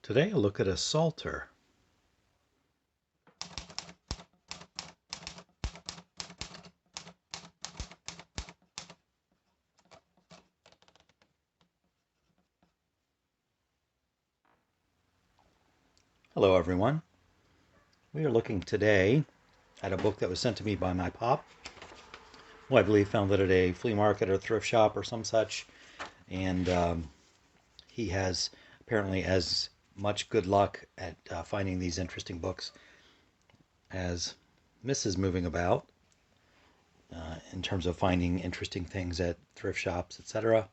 Today, a look at a Psalter. Hello, everyone. We are looking today at a book that was sent to me by my pop, who I believe found it at a flea market or thrift shop or some such. And he has apparently as much good luck at finding these interesting books as Mrs. Moving About in terms of finding interesting things at thrift shops, etc.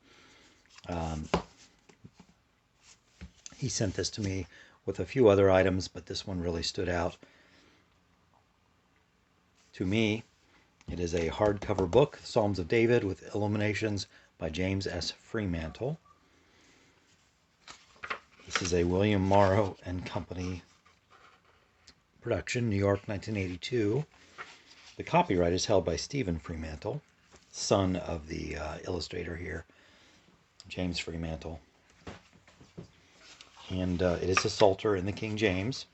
He sent this to me with a few other items, but this one really stood out to me. It is a hardcover book, Psalms of David with Illuminations by James S. Freemantle. This is a William Morrow and Company production, New York, 1982. The copyright is held by Stephen Freemantle, son of the illustrator here, James Freemantle. And it is a Psalter in the King James.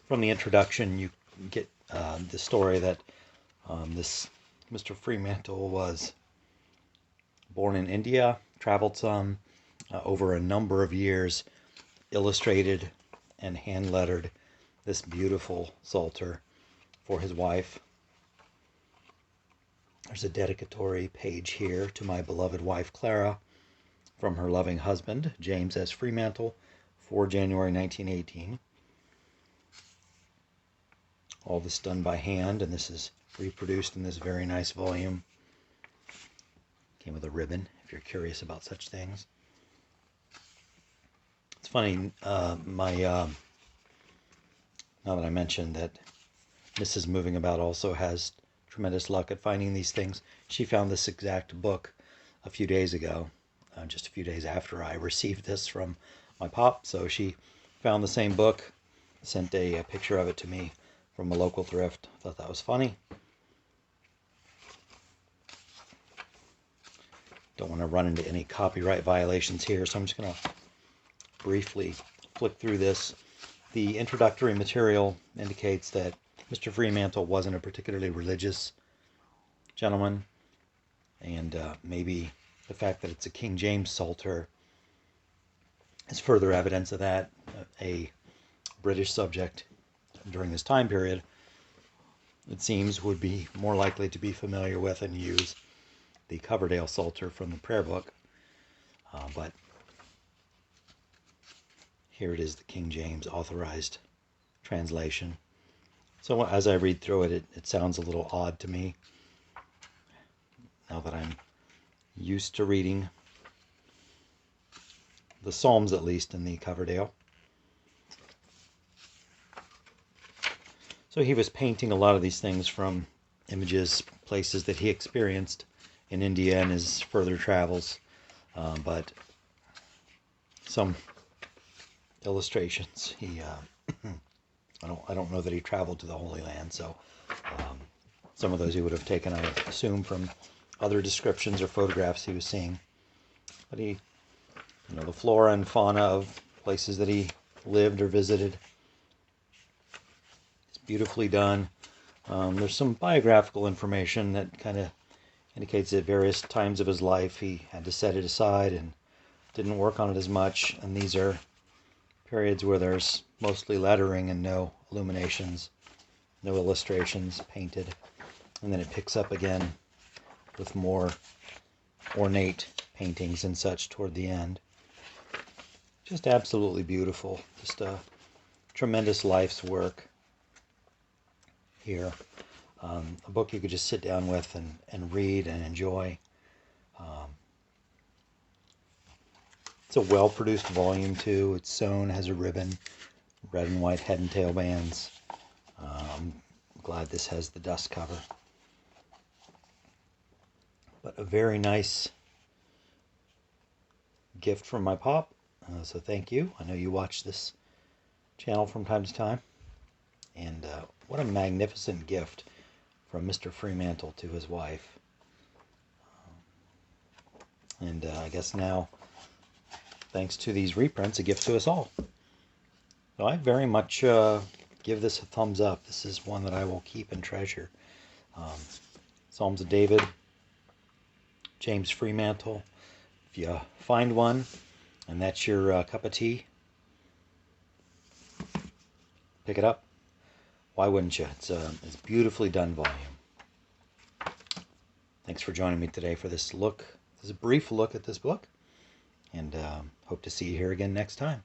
From the introduction, you get the story that this Mr. Freemantle was born in India, traveled some, over a number of years, illustrated and hand-lettered this beautiful Psalter for his wife. There's a dedicatory page here to my beloved wife, Clara, from her loving husband, James S. Freemantle, 4 January 1918. All this done by hand, and this is reproduced in this very nice volume. Came with a ribbon, if you're curious about such things. It's funny, now that I mentioned that Mrs. Moving About also has tremendous luck at finding these things, she found this exact book a few days ago, just a few days after I received this from my pop. So she found the same book, sent a picture of it to me from a local thrift. Thought that was funny. Don't want to run into any copyright violations here, so I'm just going to briefly flick through this. The introductory material indicates that Mr. Freemantle wasn't a particularly religious gentleman, and maybe the fact that it's a King James Psalter is further evidence of that. A British subject during this time period, it seems, would be more likely to be familiar with and use the Coverdale Psalter from the prayer book. But here it is, the King James authorized translation. So as I read through it, it sounds a little odd to me, now that I'm used to reading the Psalms, at least in the Coverdale. So he was painting a lot of these things from images, places that he experienced in India and his further travels, but some illustrations. He, I don't know that he traveled to the Holy Land, so some of those he would have taken, I assume, from other descriptions or photographs he was seeing. But he, the flora and fauna of places that he lived or visited. It's beautifully done. There's some biographical information that kind of indicates that at various times of his life he had to set it aside and didn't work on it as much. And these are periods where there's mostly lettering and no illuminations, no illustrations painted. And then it picks up again with more ornate paintings and such toward the end. Just absolutely beautiful. Just a tremendous life's work here. A book you could just sit down with and read and enjoy. It's a well-produced volume too. It's sewn, has a ribbon, red and white head and tail bands. I'm glad this has the dust cover. But a very nice gift from my pop. So thank you. I know you watch this channel from time to time. And what a magnificent gift from Mr. Freemantle to his wife. And I guess now, thanks to these reprints, a gift to us all. So I very much give this a thumbs up. This is one that I will keep and treasure. Um, Psalms of David, James Freemantle. If you find one and that's your cup of tea, pick it up. Why wouldn't you? It's a beautifully done volume. Thanks for joining me today for this look. This is a brief look at this book, and hope to see you here again next time.